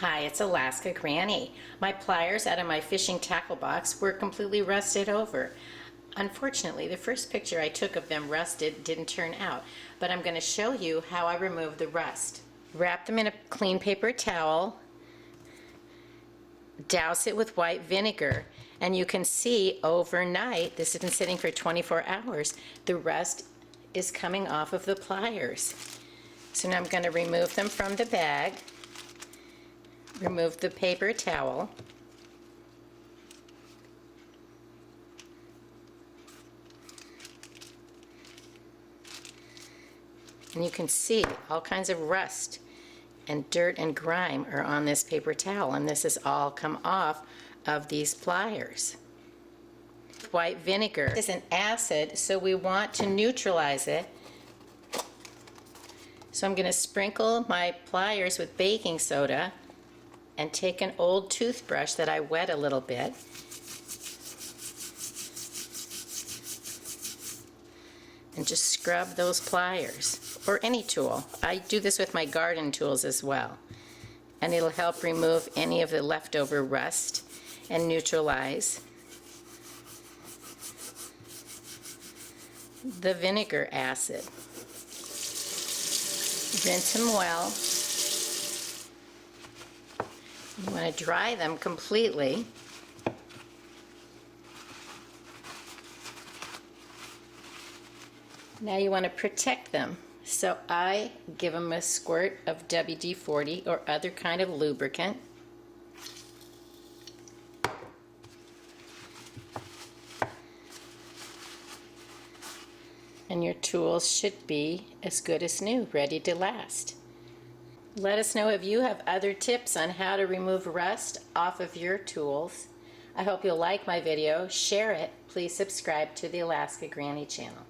Hi, it's Alaska Granny. My pliers out of my fishing tackle box were completely rusted over. Unfortunately, the first picture I took of them rusted didn't turn out, but I'm going to show you how I remove the rust. Wrap them in a clean paper towel, douse it with white vinegar, and you can see overnight, this has been sitting for 24 hours, the rust is coming off of the pliers. So now I'm going to remove them from the bag. Remove the paper towel. And you can see all kinds of rust and dirt and grime are on this paper towel, and this has all come off of these pliers. White vinegar is an acid, so we want to neutralize it. So I'm going to sprinkle my pliers with baking soda and take an old toothbrush that I wet a little bit and just scrub those pliers, or any tool. I do this with my garden tools as well, and it'll help remove any of the leftover rust and neutralize the vinegar acid. Rinse them well. You want to dry them completely. Now you want to protect them. So I give them a squirt of WD-40 or other kind of lubricant. And your tools should be as good as new, ready to last. Let us know if you have other tips on how to remove rust off of your tools. I hope you'll like my video, share it, please subscribe to the Alaska Granny channel.